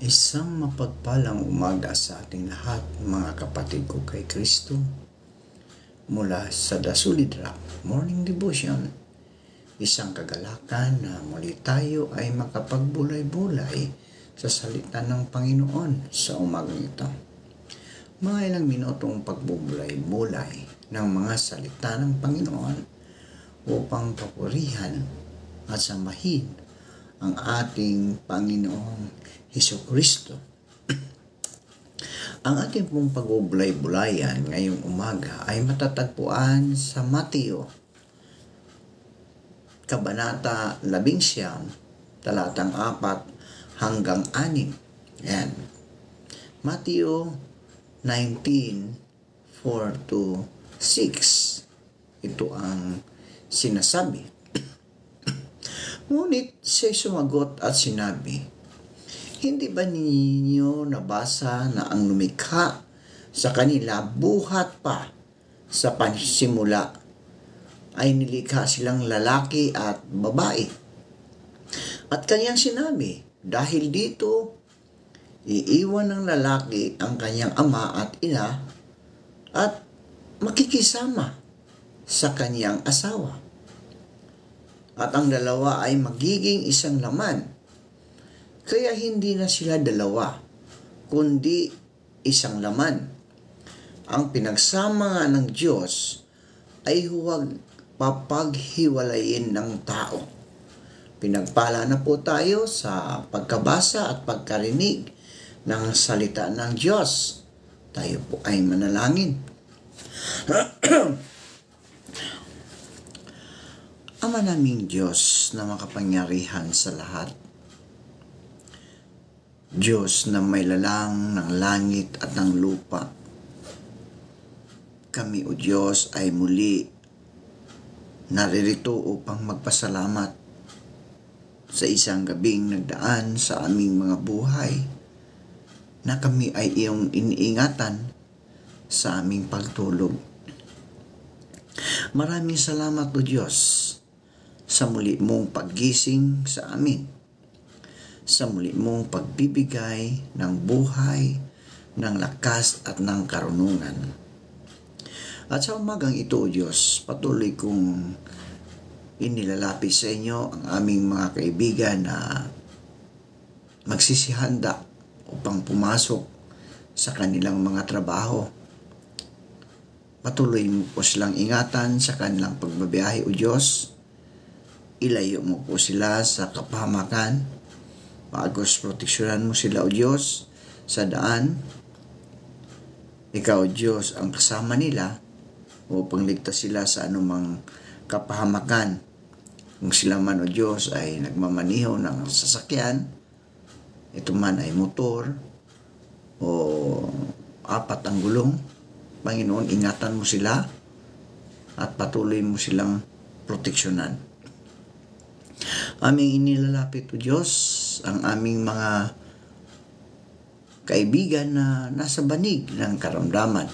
Isang mapagpalang umaga sa ating lahat, mga kapatid ko kay Kristo. Mula sa The Solid Rock Morning Devotion, isang kagalakan na muli tayo ay makapagbulay-bulay sa salita ng Panginoon sa umagang ito. Mga ilang minutong pagbubulay-bulay ng mga salita ng Panginoon upang papurihan at samahin ang ating Panginoong Hesukristo. Ang ating pong pagbubulay-bulayan ngayong umaga ay matatagpuan sa Mateo, Kabanata 11, talatang 4 hanggang 6. Yan. Mateo 19:4-6. Ito ang sinasabi. Ngunit siya sumagot at sinabi, hindi ba ninyo nabasa na ang lumikha sa kanila buhat pa sa pansimula ay nilikha silang lalaki at babae? At kanyang sinabi, dahil dito, iiwan ng lalaki ang kanyang ama at ina at makikisama sa kanyang asawa. At ang dalawa ay magiging isang laman. Kaya hindi na sila dalawa, kundi isang laman. Ang pinagsama nga ng Diyos ay huwag papaghiwalayin ng tao. Pinagpala na po tayo sa pagkabasa at pagkarinig ng salita ng Diyos. Tayo po ay manalangin. Ama naming Diyos na makapangyarihan sa lahat, Diyos na may lalang ng langit at ng lupa, kami o Diyos ay muli naririto upang magpasalamat sa isang gabing nagdaan sa aming mga buhay na kami ay iyong iniingatan sa aming pagtulog. Maraming salamat o Diyos sa muli mong paggising sa amin, sa muli mong pagbibigay ng buhay, ng lakas at ng karunungan. At sa umagang ito, O Diyos, patuloy kong inilalapit sa inyo ang aming mga kaibigan na magsisihanda upang pumasok sa kanilang mga trabaho. Patuloy mo po silang ingatan sa kanilang pagbabiyahe, O Diyos. Ilayo mo po sila sa kapahamakan. Maagos proteksyonan mo sila, O Diyos, sa daan. Ikaw, O Diyos, ang kasama nila upang ligtas sila sa anumang kapahamakan. Kung sila man, O Diyos, ay nagmamaniho ng sasakyan, ito man ay motor o apat ang gulong, Panginoon, ingatan mo sila at patuloy mo silang proteksyonan. Aming inilalapit, O Diyos, ang aming mga kaibigan na nasa banig ng karamdaman.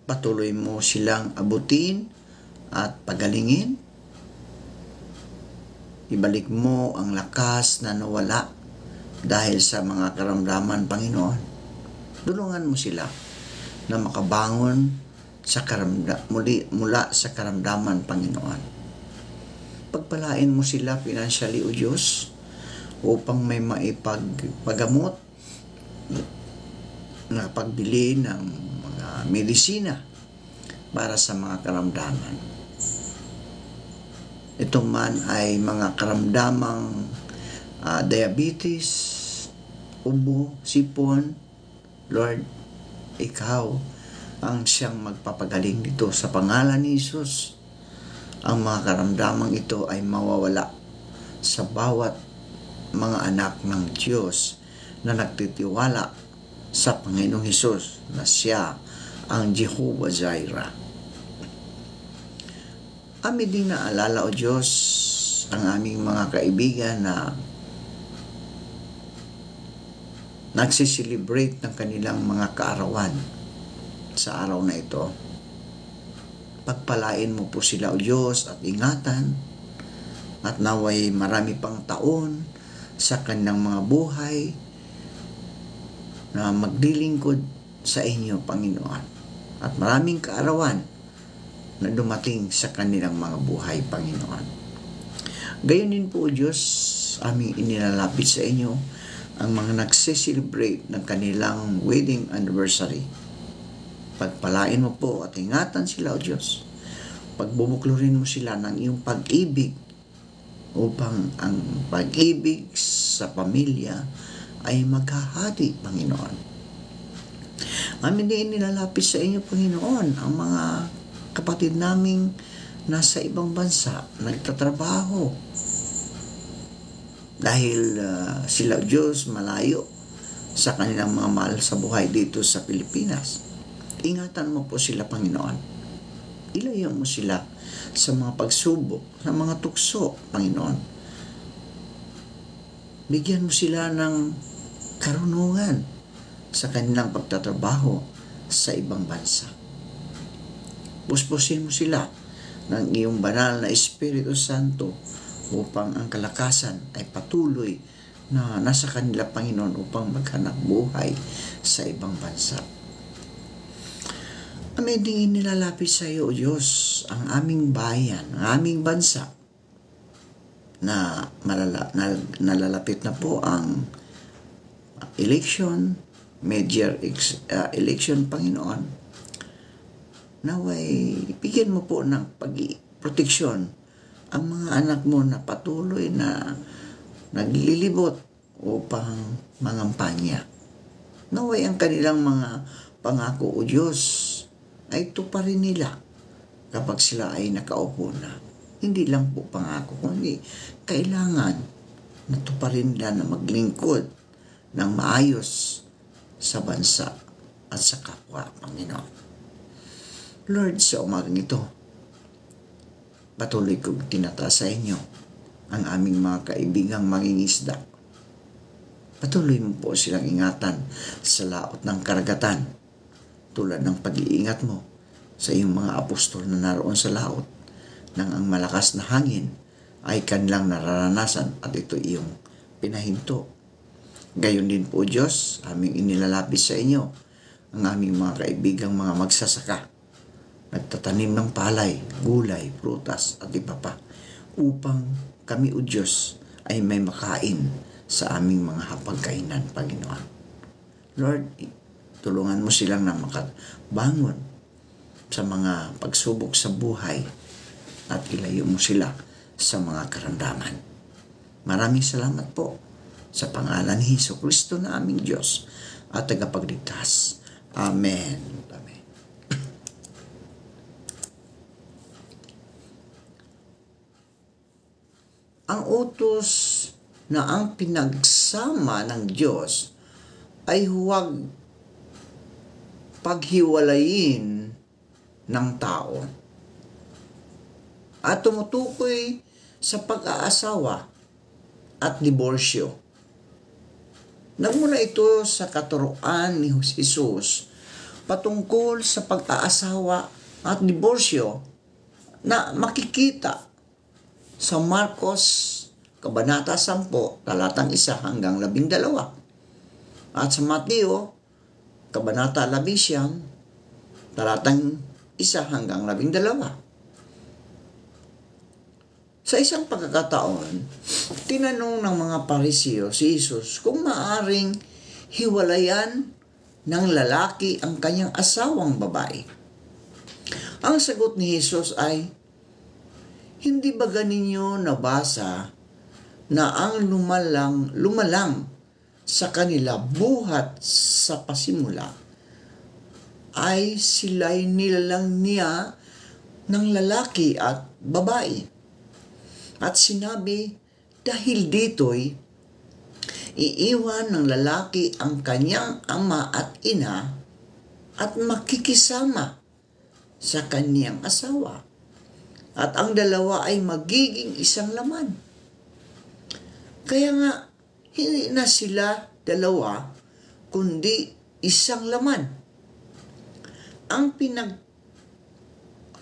Patuloy mo silang abutin at pagalingin. Ibalik mo ang lakas na nawala dahil sa mga karamdaman, Panginoon. Tulungan mo sila na makabangon sa mula sa karamdaman, Panginoon. Pagpalain mo sila financially, O Diyos, upang may maipagpagamot na pagbili ng mga medisina para sa mga karamdaman. Ito man ay mga karamdamang diabetes, ubo, sipon. Lord, ikaw ang siyang magpapagaling dito sa pangalan ni Jesus. Ang mga karamdamang ito ay mawawala sa bawat mga anak ng Diyos na nagtitiwala sa Panginoong Hesus na siya ang Jehovah Jireh. Amin din naalala, O Diyos, ang aming mga kaibigan na nagsiselebrate ng kanilang mga kaarawan sa araw na ito. Pagpalain mo po sila, O Diyos, at ingatan, at naway marami pang taon sa kanilang mga buhay na maglilingkod sa inyo, Panginoon. At maraming kaarawan na dumating sa kanilang mga buhay, Panginoon. Gayon din po, Diyos, aming inilalapit sa inyo ang mga nagse-celebrate ng kanilang wedding anniversary. Pagpalain mo po at ingatan sila, O Diyos. Pagbubuklurin mo sila ng iyong pag-ibig upang ang pag-ibig sa pamilya ay maghahati, Panginoon. Amin din nilalapit sa inyo, Panginoon, ang mga kapatid naming nasa ibang bansa, nagtatrabaho. Dahil sila, Diyos, malayo sa kanilang mga mahal sa buhay dito sa Pilipinas. Ingatan mo po sila, Panginoon. Ilayo mo sila sa mga pagsubok, sa mga tukso, Panginoon. Bigyan mo sila ng karunungan sa kanilang pagtatrabaho sa ibang bansa. Puspusin mo sila ng iyong banal na Espiritu Santo upang ang kalakasan ay patuloy na nasa kanila, Panginoon, upang maghanap buhay sa ibang bansa. Amin din nilalapit sa iyo, O Diyos, ang aming bayan, ang aming bansa, na nalalapit na po ang election, major election, Panginoon. Naway, bigyan mo po ng proteksyon ang mga anak mo na patuloy na naglilibot upang mangampanya. Naway ang kanilang mga pangako, O Diyos, ay tuparin nila kapag sila ay nakaupo na. Hindi lang po pangako, kundi kailangan na tuparin nila na maglingkod ng maayos sa bansa at sa kapwa, Panginoon. Lord, sa umagang ito, patuloy kong tinataas sa inyo ang aming mga kaibigang mangingisda. Patuloy mo po silang ingatan sa laot ng karagatan, tulad ng pag-iingat mo sa iyong mga apostol na naroon sa laot nang ang malakas na hangin ay kanilang nararanasan at ito iyong pinahinto. Gayon din po, Diyos, aming inilalapit sa inyo ang aming mga kaibigang mga magsasaka, nagtatanim ng palay, gulay, prutas at iba pa, upang kami, O Diyos, ay may makain sa aming mga hapagkainan, Panginoon. Lord, tulungan mo silang na makabangon sa mga pagsubok sa buhay at ilayo mo sila sa mga karamdaman. Maraming salamat po sa pangalan ni Jesucristo na aming Diyos at tagapagligtas. Amen. Amen. Ang utos na ang pinagsama ng Diyos ay huwag paghiwalayin ng tao at tumutukoy sa pag-aasawa at diborsyo. Nagmula ito sa katuruan ni Jesus patungkol sa pag-aasawa at diborsyo na makikita sa Marcos Kabanata 10, talatang 1 hanggang 12. At sa Mateo Kabanata 11, talatang 1 hanggang 12. Sa isang pagkakataon, tinanong ng mga Pariseo si Jesus kung maaring hiwalayan ng lalaki ang kanyang asawang babae. Ang sagot ni Jesus ay, "Hindi ba ganinyo nabasa na ang lumalang sa kanila buhat sa pasimula ay sila'y nilalang niya ng lalaki at babae? At sinabi, dahil dito'y iiwan ng lalaki ang kanyang ama at ina at makikisama sa kanyang asawa. At ang dalawa ay magiging isang laman. Kaya nga, hindi na sila dalawa, kundi isang laman. Ang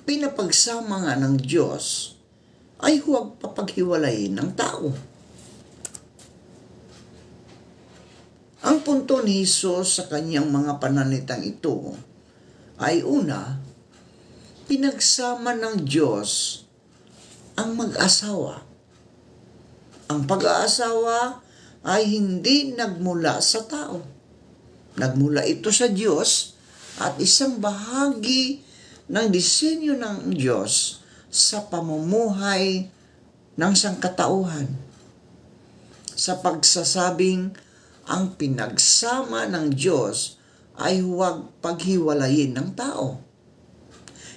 pinapagsama nga ng Diyos ay huwag papaghiwalayin ng tao." Ang punto ni Jesus sa kanyang mga pananalitang ito ay una, pinagsama ng Diyos ang mag-asawa. Ang pag-aasawa ay hindi nagmula sa tao. Nagmula ito sa Diyos at isang bahagi ng disenyo ng Diyos sa pamumuhay ng sangkatauhan. Sa pagsasabing ang pinagsama ng Diyos ay huwag paghiwalayin ng tao.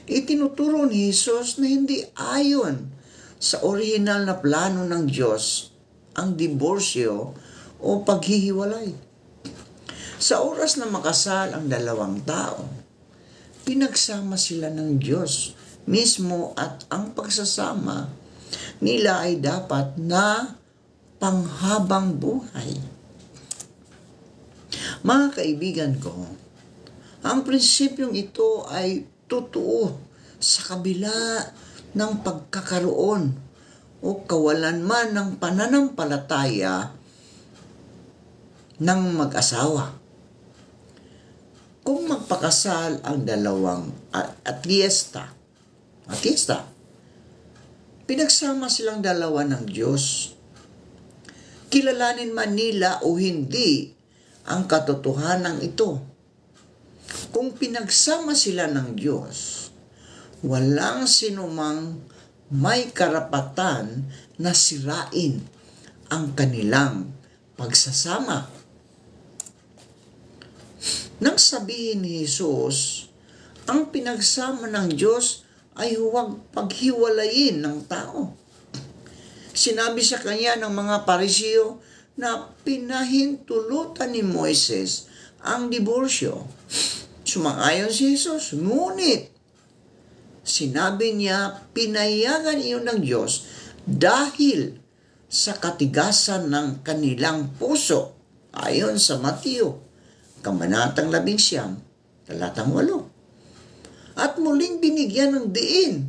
Itinuturo ni Jesus na hindi ayon sa orihinal na plano ng Diyos ang diborsyo o paghihiwalay. Sa oras na makasal ang dalawang tao, pinagsama sila ng Diyos mismo at ang pagsasama nila ay dapat na panghabang buhay. Mga kaibigan ko, ang prinsipyong ito ay totoo sa kabila ng pagkakaroon o kawalan man ng pananampalataya ng mag-asawa. Kung magpakasal ang dalawang atyesta, pinagsama silang dalawa ng Diyos. Kilalanin man nila o hindi ang katotohanan ito. Kung pinagsama sila ng Diyos, walang sinumang may karapatan na sirain ang kanilang pagsasama. Nang sabihin ni Jesus, ang pinagsama ng Diyos ay huwag paghiwalayin ng tao. Sinabi sa kanya ng mga Pariseo na pinahintulutan ni Moises ang diborsyo. Sumang-ayon si Jesus, ngunit sinabi niya pinayagan iyon ng Diyos dahil sa katigasan ng kanilang puso, ayon sa Mateo, Kabanatang 11, talatang 8. At muling binigyan ng diin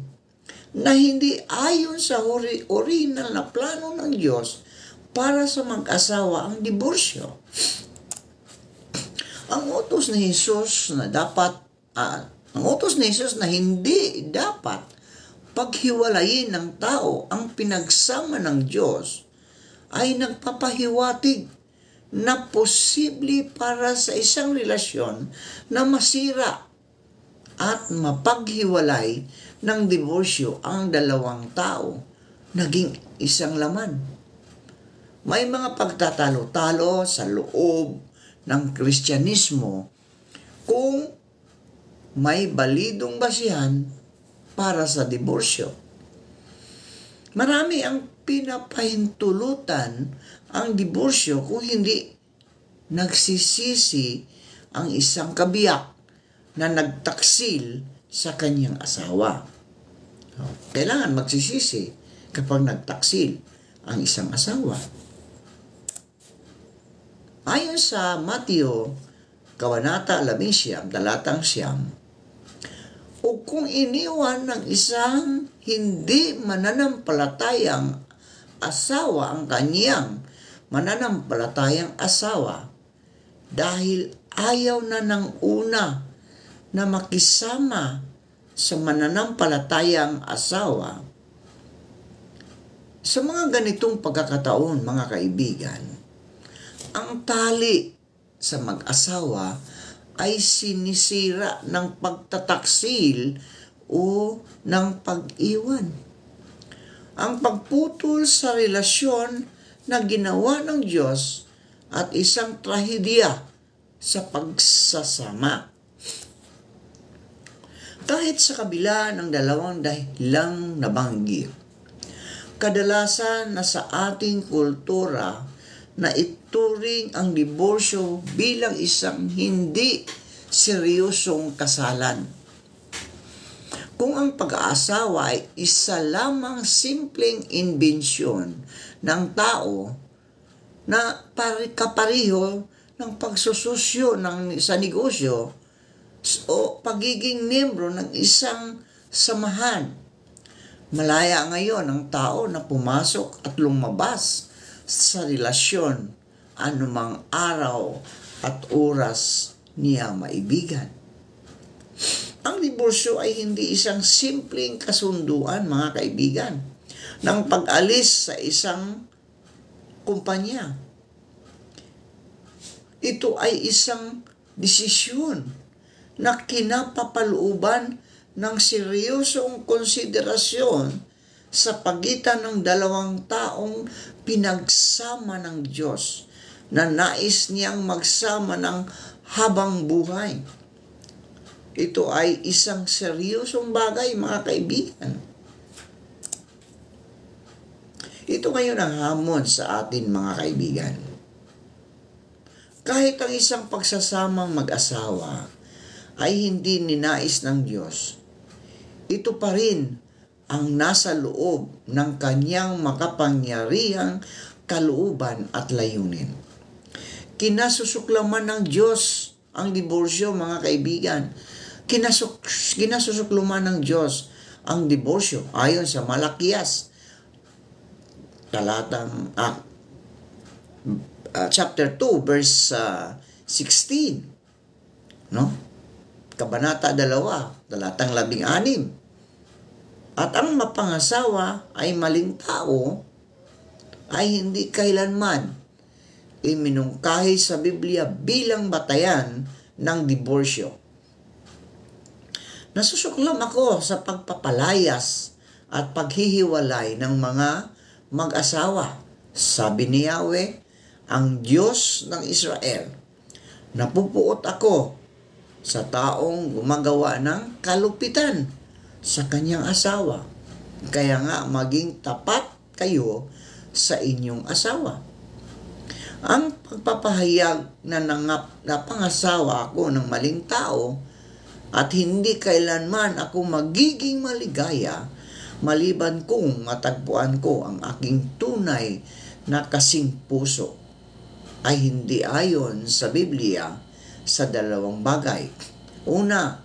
na hindi ayon sa original na plano ng Diyos para sa mag-asawa ang diborsyo. Ang utos ni Jesus na hindi dapat paghiwalayin ng tao ang pinagsama ng Diyos ay nagpapahiwatig na posible para sa isang relasyon na masira at mapaghiwalay ng diborsyo ang dalawang tao naging isang laman. May mga pagtatalo-talo sa loob ng Kristyanismo kung may balidong basihan para sa diborsyo. Marami ang pinapahintulutan ang diborsyo kung hindi nagsisisi ang isang kabiyak na nagtaksil sa kanyang asawa. Kailangan magsisisi kapag nagtaksil ang isang asawa. Ayon sa Mateo, Kabanata 11, talatang 9, o kung iniwan ng isang hindi mananampalatayang asawa ang kanyang mananampalatayang asawa dahil ayaw na ng una na makisama sa mananampalatayang asawa. Sa mga ganitong pagkakataon, mga kaibigan, ang tali sa mag-asawa ay sinisira ng pagtataksil o ng pag-iwan. Ang pagputol sa relasyon na ginawa ng Diyos at isang trahedya sa pagsasama. Kahit sa kabila ng dalawang dahilang nabanggit, kadalasan na sa ating kultura na ituring ang diborsyo bilang isang hindi seryosong kasalan. Kung ang pag-aasawa ay isa lamang simpleng imbensyon ng tao na kapareho ng pagsusosyo sa negosyo o pagiging miyembro ng isang samahan, malaya ngayon ang tao na pumasok at lumabas sa relasyon anumang araw at oras niya maibigan. Ang diborsyo ay hindi isang simpleng kasunduan, mga kaibigan, ng pag-alis sa isang kumpanya. Ito ay isang desisyon na kinapapalooban ng seryosong konsiderasyon sa pagitan ng dalawang taong pinagsama ng Diyos na nais niyang magsama ng habang buhay. Ito ay isang seryosong bagay, mga kaibigan. Ito ngayon ang hamon sa atin, mga kaibigan. Kahit ang isang pagsasamang mag-asawa ay hindi ninais ng Diyos, ito pa rin ang nasa loob ng kanyang makapangyarihang kalooban at layunin. Kinasusuklaman ng Diyos ang diborsyo, mga kaibigan. Kinasusuklaman ng Diyos ang diborsyo ayon sa Malakias chapter 2 verse 16, no? Kabanata 2 talatang 16. At ang mapangasawa ay maling tao ay hindi kailanman iminungkahi sa Biblia bilang batayan ng diborsyo. Nasusuklam ako sa pagpapalayas at paghihiwalay ng mga mag-asawa. Sabi ni Yahweh, ang Diyos ng Israel, napupuot ako sa taong gumagawa ng kalupitan sa kanyang asawa. Kaya nga maging tapat kayo sa inyong asawa. Ang pagpapahayag na napangasawa ako ng maling tao at hindi kailanman ako magiging maligaya maliban kung matagpuan ko ang aking tunay na kasing puso ay hindi ayon sa Biblia sa dalawang bagay. Una,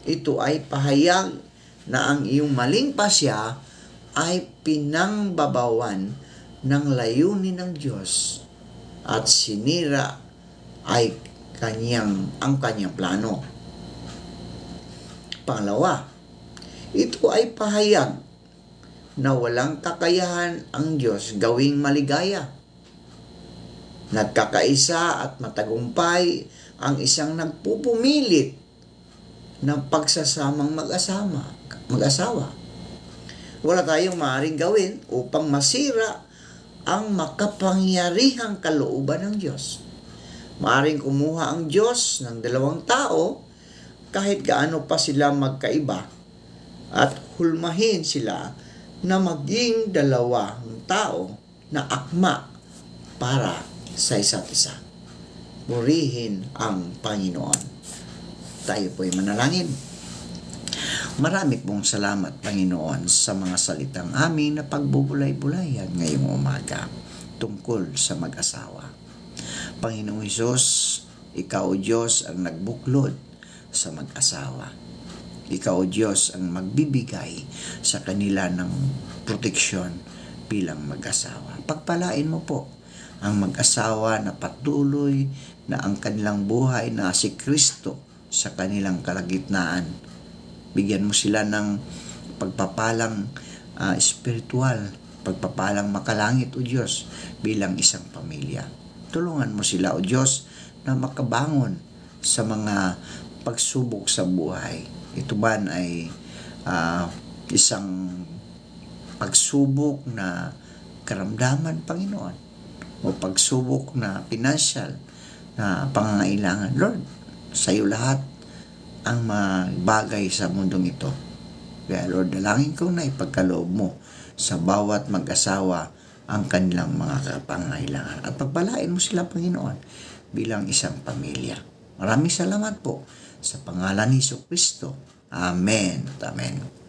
ito ay pahayag na ang iyong maling pasya ay pinangbabawan ng layunin ng Diyos at sinira ay ang kanyang plano. Pangalawa, ito ay pahayag na walang kakayahan ang Diyos gawing maligaya. Nagkakaisa at matagumpay ang isang nagpupumilit ng pagsasamang mag-asawa. Wala tayong maaaring gawin upang masira ang makapangyarihang kalooban ng Diyos. Maaaring kumuha ang Diyos ng dalawang tao kahit gaano pa sila magkaiba at hulmahin sila na maging dalawang tao na akma para sa isa't isa. Purihin ang Panginoon. Tayo po'y manalangin. Marami pong salamat, Panginoon, sa mga salitang amin na pagbubulay-bulayan ngayong umaga tungkol sa mag-asawa. Panginoong Hesus, Ikaw, Diyos, ang nagbuklod sa mag-asawa. Ikaw, Diyos, ang magbibigay sa kanila ng proteksyon bilang mag-asawa. Pagpalain mo po ang mag-asawa na patuloy na ang kanilang buhay na si Kristo sa kanilang kalagitnaan. Bigyan mo sila ng pagpapalang espiritual, pagpapalang makalangit, O Diyos, bilang isang pamilya. Tulungan mo sila, O Diyos, na makabangon sa mga pagsubok sa buhay. Ito man ay isang pagsubok na karamdaman, Panginoon, o pagsubok na pinansyal na pangangailangan. Lord, sa iyo lahat ang bagay sa mundong ito. Kaya Lord, dalangin ko na ipagkaloob mo sa bawat mag-asawa ang kanilang mga pangangailangan. At pagpalain mo sila, Panginoon, bilang isang pamilya. Maraming salamat po sa pangalan ni Jesucristo. Amen. Amen.